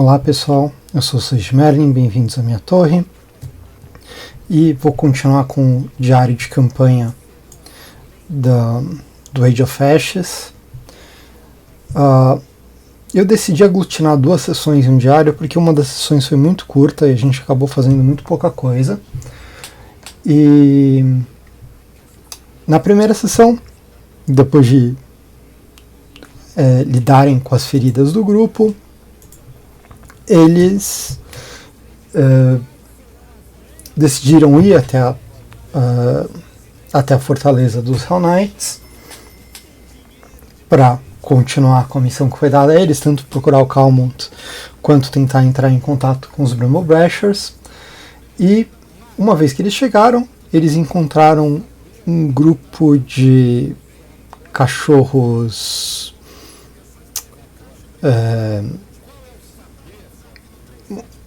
Olá pessoal, eu sou o Sage Merlin, bem-vindos à minha torre e vou continuar com o diário de campanha do Age of Ashes. Eu decidi aglutinar 2 sessões em um diário porque uma das sessões foi muito curta e a gente acabou fazendo muito pouca coisa. E na primeira sessão, depois de lidarem com as feridas do grupo, eles decidiram ir até a fortaleza dos Hell Knights para continuar com a missão que foi dada a eles, tanto procurar o Calmont quanto tentar entrar em contato com os Bramble Brashers. E uma vez que eles chegaram, eles encontraram um grupo de cachorros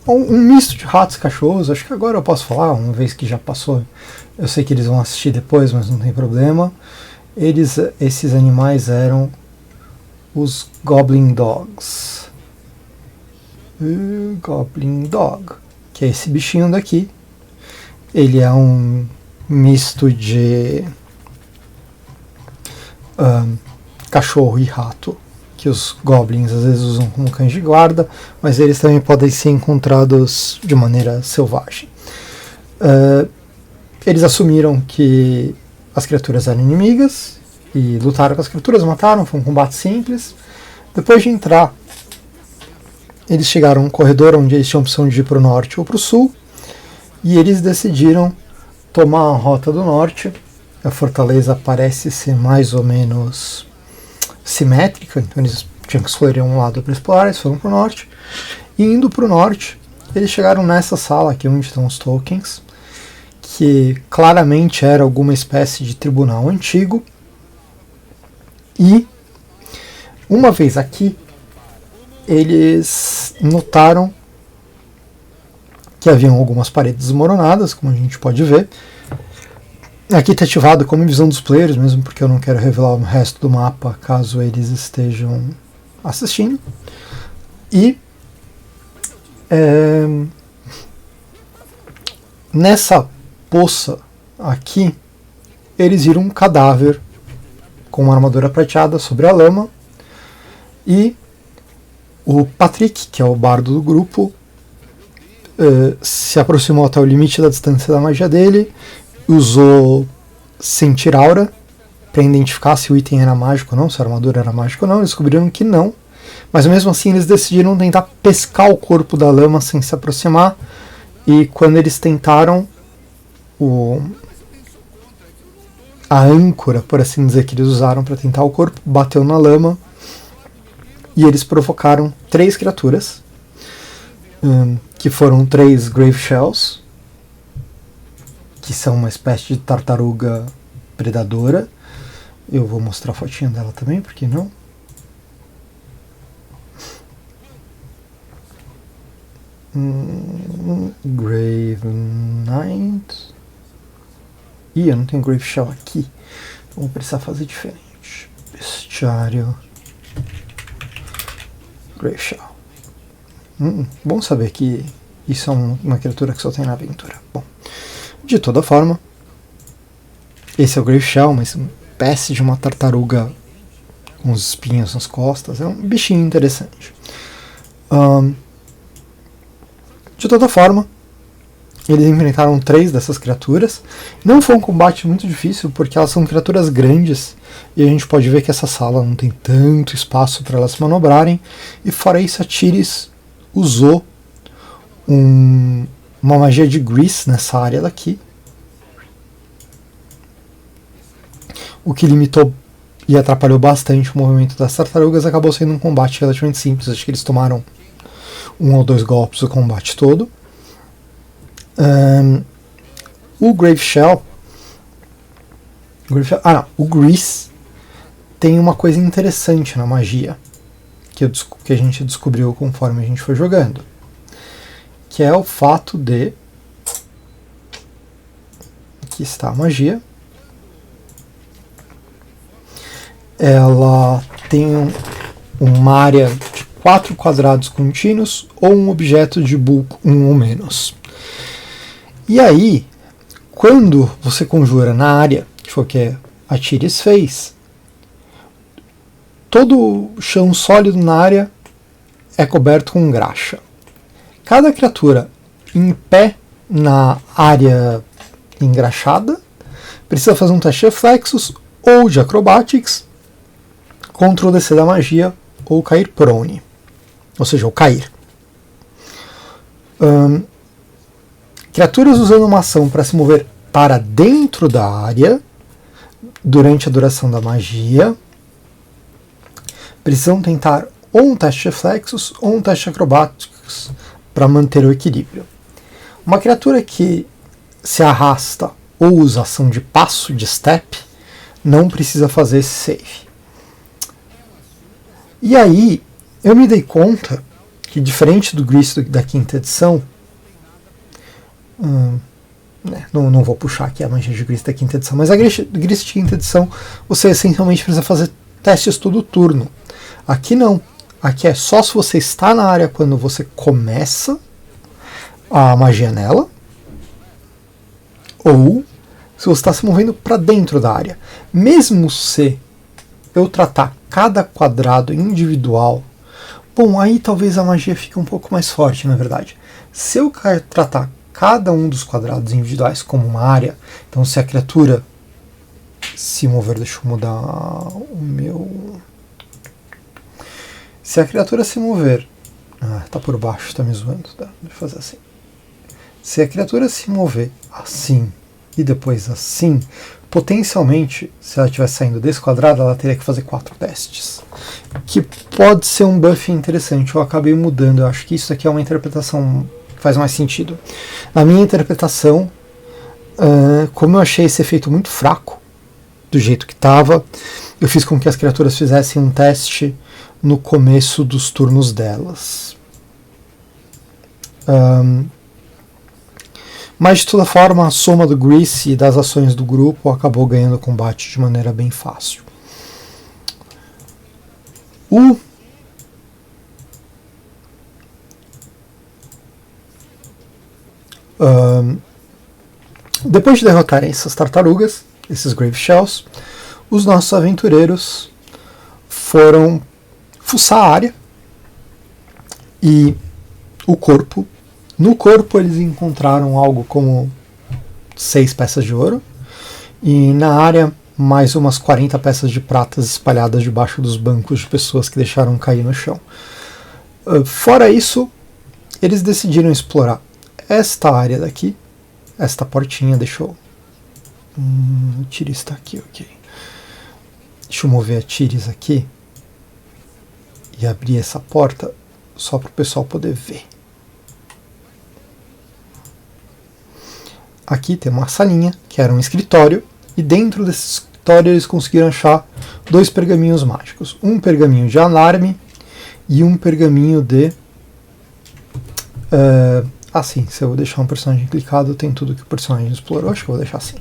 um misto de ratos e cachorros. Acho que agora eu posso falar, uma vez que já passou. Eu sei que eles vão assistir depois, mas não tem problema. Esses animais eram os Goblin Dogs. Goblin Dog, que é esse bichinho daqui. Ele é um misto de cachorro e rato, que os goblins às vezes usam como cães de guarda, mas eles também podem ser encontrados de maneira selvagem. Eles assumiram que as criaturas eram inimigas e lutaram com as criaturas, mataram, foi um combate simples. Depois de entrar, eles chegaram a um corredor onde eles tinham a opção de ir para o norte ou para o sul, e eles decidiram tomar a rota do norte. A fortaleza parece ser mais ou menos simétrica, então eles tinham que escolher um lado para explorar, eles foram para o norte. E indo para o norte, eles chegaram nessa sala aqui onde estão os tokens, que claramente era alguma espécie de tribunal antigo. E uma vez aqui, eles notaram que haviam algumas paredes desmoronadas, como a gente pode ver. Aqui está ativado como visão dos players, mesmo porque eu não quero revelar o resto do mapa caso eles estejam assistindo. E nessa poça aqui, eles viram um cadáver com uma armadura prateada sobre a lama. E o Patrick, que é o bardo do grupo, se aproximou até o limite da distância da magia dele, usou Sentir Aura para identificar se o item era mágico ou não, se a armadura era mágica ou não. Eles descobriram que não, mas mesmo assim eles decidiram tentar pescar o corpo da lama sem se aproximar. E quando eles tentaram, a âncora, por assim dizer, que eles usaram para tentar o corpo, bateu na lama e eles provocaram 3 criaturas, que foram 3 Grave Shells, que são uma espécie de tartaruga predadora. Eu vou mostrar a fotinha dela também, por que não? Grave Knight. Ih, eu não tenho Grave Shell aqui. Vou precisar fazer diferente. Bestiário. Grave Shell. Bom saber que isso é uma criatura que só tem na aventura. Bom, de toda forma, esse é o Grave Shell, uma espécie de uma tartaruga com os espinhos nas costas. É um bichinho interessante. De toda forma, eles enfrentaram 3 dessas criaturas. Não foi um combate muito difícil, porque elas são criaturas grandes, e a gente pode ver que essa sala não tem tanto espaço para elas se manobrarem. E fora isso, a Tiris usou uma magia de Grease nessa área daqui, o que limitou e atrapalhou bastante o movimento das tartarugas. Acabou sendo um combate relativamente simples. Acho que eles tomaram 1 ou 2 golpes o combate todo. O Grave Shell, o Grease tem uma coisa interessante na magia que a gente descobriu conforme a gente foi jogando, que é o fato de, aqui está a magia, ela tem uma área de 4 quadrados contínuos ou um objeto de bulk 1 ou menos. E aí, quando você conjura na área, que foi o que a Tiris fez, todo o chão sólido na área é coberto com graxa. Cada criatura em pé na área engraxada precisa fazer um teste de reflexos ou de acrobatics contra o DC da magia ou cair prone. Ou seja, ou cair. Criaturas usando uma ação para se mover para dentro da área durante a duração da magia precisam tentar ou um teste de reflexos ou um teste de acrobatics para manter o equilíbrio. Uma criatura que se arrasta ou usa ação de passo, de step, não precisa fazer esse save. E aí, eu me dei conta que, diferente do Grist da quinta edição, não vou puxar aqui a magia de Grist da quinta edição, mas a Grist de quinta edição, você essencialmente precisa fazer testes todo turno. Aqui não. Aqui é só se você está na área quando você começa a magia nela, ou se você está se movendo para dentro da área. Mesmo se eu tratar cada quadrado individual, bom, aí talvez a magia fique um pouco mais forte, na verdade. Se eu tratar cada um dos quadrados individuais como uma área, então se a criatura se mover, deixa eu mudar o meu... Se a criatura se mover... tá por baixo, tá me zoando, tá? Deixa eu fazer assim. Se a criatura se mover assim e depois assim, potencialmente, se ela estiver saindo desse quadrado, ela teria que fazer 4 testes. Que pode ser um buff interessante. Eu acabei mudando. Eu acho que isso aqui é uma interpretação que faz mais sentido. Na minha interpretação, como eu achei esse efeito muito fraco, do jeito que estava, eu fiz com que as criaturas fizessem um teste no começo dos turnos delas. Mas de toda forma, a soma do Grease e das ações do grupo acabou ganhando o combate de maneira bem fácil. Depois de derrotarem essas tartarugas, esses Grave Shells, os nossos aventureiros foram fuçar a área e o corpo. No corpo eles encontraram algo como 6 peças de ouro e na área mais umas 40 peças de pratas espalhadas debaixo dos bancos de pessoas que deixaram cair no chão. Fora isso, eles decidiram explorar esta área daqui, esta portinha. Deixa eu... a Tiris está aqui, ok. Deixa eu mover a Tiris aqui e abrir essa porta só para o pessoal poder ver. Aqui tem uma salinha, que era um escritório, e dentro desse escritório eles conseguiram achar 2 pergaminhos mágicos. Um pergaminho de alarme e um pergaminho de... assim, se eu vou deixar um personagem clicado, tem tudo que o personagem explorou, acho que eu vou deixar assim.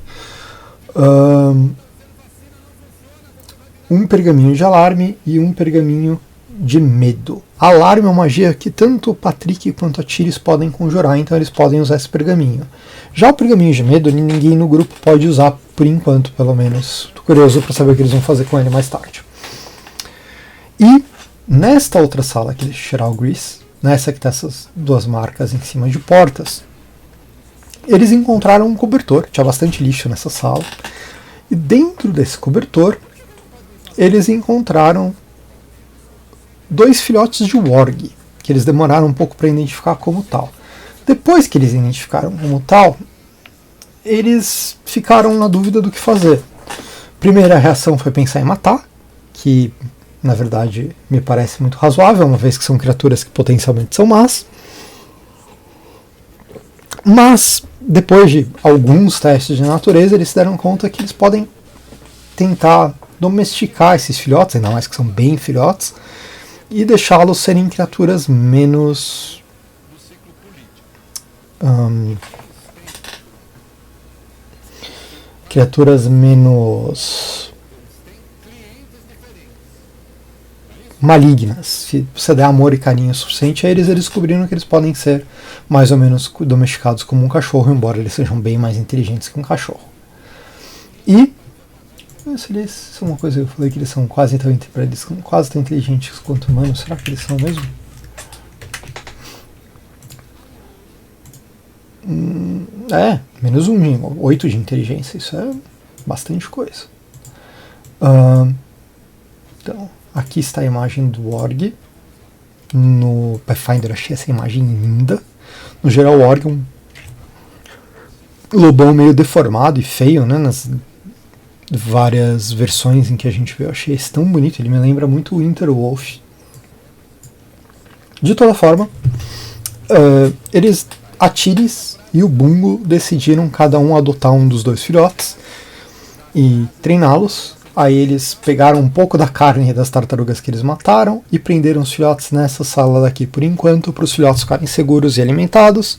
Um pergaminho de alarme e um pergaminho de medo. Alarme é uma magia que tanto o Patrick quanto a Tiris podem conjurar, então eles podem usar esse pergaminho. Já o pergaminho de medo, ninguém no grupo pode usar, por enquanto, pelo menos. Estou curioso para saber o que eles vão fazer com ele mais tarde. E nesta outra sala aqui, deixa eu tirar o Grease, nessa que tem essas 2 marcas em cima de portas, eles encontraram um cobertor, tinha bastante lixo nessa sala, e dentro desse cobertor eles encontraram 2 filhotes de warg, que eles demoraram um pouco para identificar como tal. Depois que eles identificaram como tal, eles ficaram na dúvida do que fazer. Primeira reação foi pensar em matar, que na verdade me parece muito razoável, uma vez que são criaturas que potencialmente são más. Mas, depois de alguns testes de natureza, eles se deram conta que eles podem tentar domesticar esses filhotes, ainda mais que são bem filhotes, e deixá-los serem criaturas menos... criaturas menos malignas. Se você der amor e carinho suficiente a eles, eles descobriram que eles podem ser mais ou menos domesticados como um cachorro, embora eles sejam bem mais inteligentes que um cachorro. E isso é uma coisa que eu falei, que eles são quase tão inteligentes quanto humanos. Será que eles são mesmo? Menos 8 de inteligência. Isso é bastante coisa. Então, aqui está a imagem do Org. No Pathfinder eu achei essa imagem linda. No geral, o Org é um lobão meio deformado e feio, né? Nas várias versões em que a gente vê. Eu achei esse tão bonito. Ele me lembra muito o Winterwolf. De toda forma, a Tiris e o Bungo decidiram cada um adotar um dos 2 filhotes e treiná-los. Aí eles pegaram um pouco da carne das tartarugas que eles mataram e prenderam os filhotes nessa sala daqui por enquanto, para os filhotes ficarem seguros e alimentados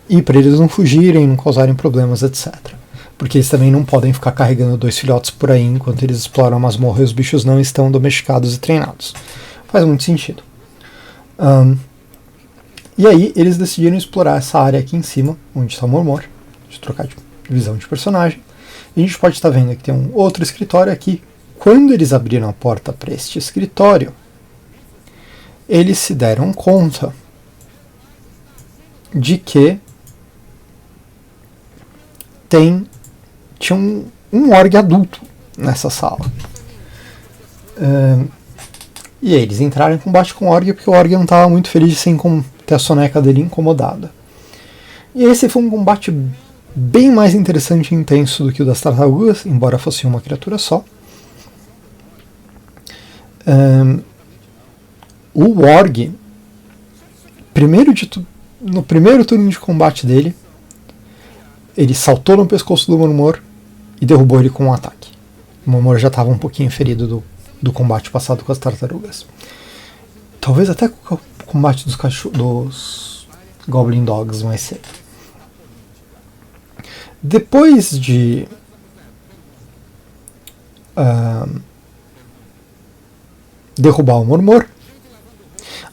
e para eles não fugirem, não causarem problemas, etc. Porque eles também não podem ficar carregando 2 filhotes por aí enquanto eles exploram a masmorra e os bichos não estão domesticados e treinados. Faz muito sentido. E aí eles decidiram explorar essa área aqui em cima, onde está o Mormor. Deixa eu trocar de visão de personagem. E a gente pode estar vendo que tem um outro escritório aqui. Quando eles abriram a porta para este escritório, eles se deram conta de que tinha um orc adulto nessa sala. E aí eles entraram em combate com o orc porque o orc não estava muito feliz sem ter a soneca dele incomodada. E esse foi um combate bem mais interessante e intenso do que o das tartarugas, embora fosse uma criatura só. O Org, no primeiro turno de combate dele, ele saltou no pescoço do Mormor e derrubou ele com um ataque. O Mormor já estava um pouquinho ferido do combate passado com as tartarugas. Talvez até com o combate dos Goblin Dogs mais cedo. Depois de derrubar o Mormor,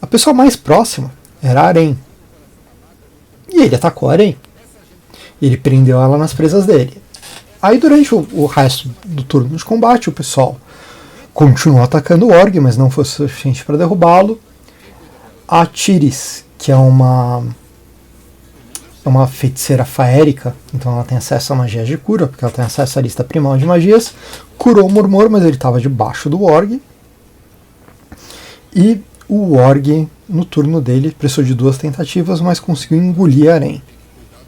a pessoa mais próxima era a Aren. E ele atacou a Aren. Ele prendeu ela nas presas dele. Aí durante o resto do turno de combate, o pessoal continuou atacando o Org, mas não foi suficiente para derrubá-lo. A Tiris, que é uma feiticeira faérica, então ela tem acesso a magias de cura, porque ela tem acesso à lista primal de magias, curou o Mormor, mas ele estava debaixo do Org. E o Org, no turno dele, precisou de 2 tentativas, mas conseguiu engolir a Aren.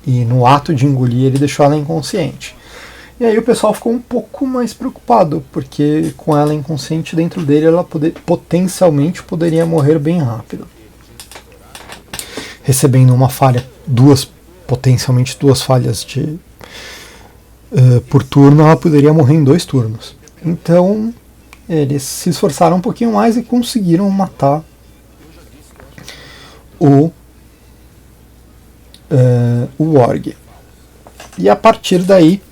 E no ato de engolir, ele deixou ela inconsciente. E aí o pessoal ficou um pouco mais preocupado, porque com ela inconsciente dentro dele, ela potencialmente poderia morrer bem rápido. Recebendo uma falha, potencialmente duas falhas por turno, ela poderia morrer em 2 turnos. Então eles se esforçaram um pouquinho mais e conseguiram matar o Org. E a partir daí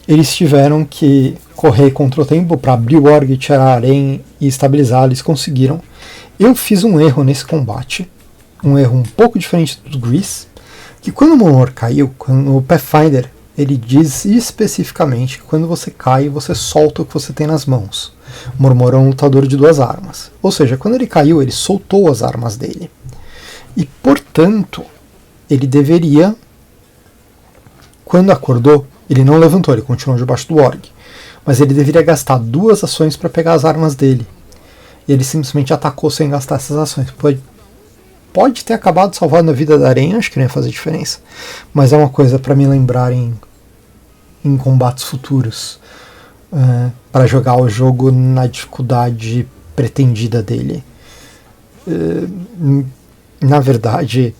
eles tiveram que correr contra o tempo para abrir o Org, tirar a Aren e estabilizar. Eles conseguiram. Eu fiz um erro nesse combate, um erro um pouco diferente do Grease, que quando o Mormor caiu, o Pathfinder, ele diz especificamente que quando você cai, você solta o que você tem nas mãos. O Mormor é um lutador de 2 armas. Ou seja, quando ele caiu, ele soltou as armas dele. E, portanto, ele deveria, quando acordou, ele não levantou, ele continuou debaixo do Org. Mas ele deveria gastar 2 ações para pegar as armas dele. E ele simplesmente atacou sem gastar essas ações. Pode ter acabado salvando a vida da Aren, acho que não ia fazer diferença. Mas é uma coisa para me lembrar em combates futuros. Para jogar o jogo na dificuldade pretendida dele. Na verdade,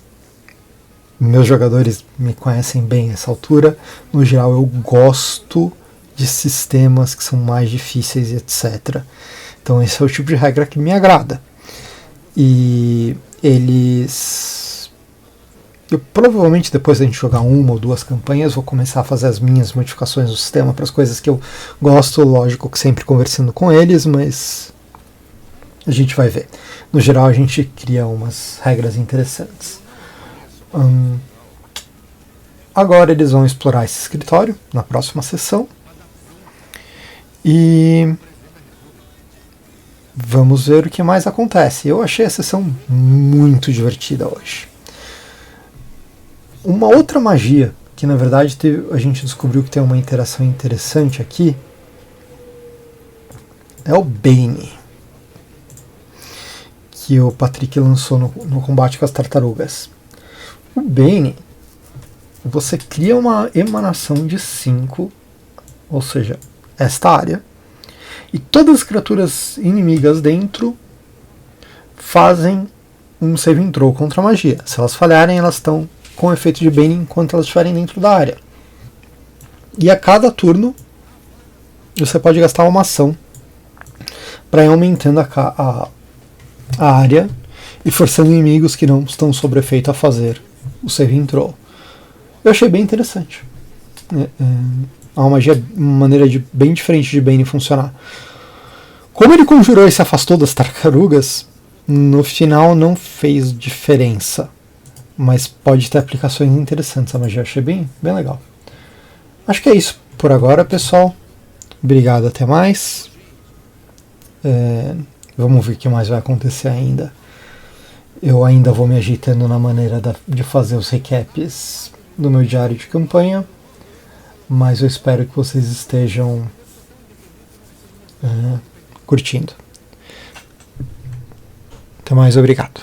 meus jogadores me conhecem bem nessa altura. No geral, eu gosto de sistemas que são mais difíceis e etc. Então esse é o tipo de regra que me agrada. E eu provavelmente, depois da gente jogar 1 ou 2 campanhas, vou começar a fazer as minhas modificações do sistema para as coisas que eu gosto, lógico que sempre conversando com eles, mas A gente vai ver. No geral, a gente cria umas regras interessantes. Agora eles vão explorar esse escritório na próxima sessão. E vamos ver o que mais acontece. Eu achei a sessão muito divertida hoje. Uma outra magia, que na verdade a gente descobriu que tem uma interação interessante aqui, é o Bane, que o Patrick lançou no combate com as tartarugas. O Bane, você cria uma emanação de 5, ou seja, esta área, e todas as criaturas inimigas dentro fazem um saving throw contra a magia. Se elas falharem, elas estão com efeito de Bane enquanto elas estiverem dentro da área. E a cada turno, você pode gastar uma ação para ir aumentando a área e forçando inimigos que não estão sob efeito a fazer o saving throw. Eu achei bem interessante. É uma magia, uma maneira bem diferente de Bane funcionar. Como ele conjurou e se afastou das tartarugas, no final não fez diferença. Mas pode ter aplicações interessantes. A magia eu achei bem legal. Acho que é isso por agora, pessoal. Obrigado, até mais. Vamos ver o que mais vai acontecer ainda. Eu ainda vou me agitando na maneira de fazer os recaps do meu diário de campanha, mas eu espero que vocês estejam curtindo. Até mais, obrigado.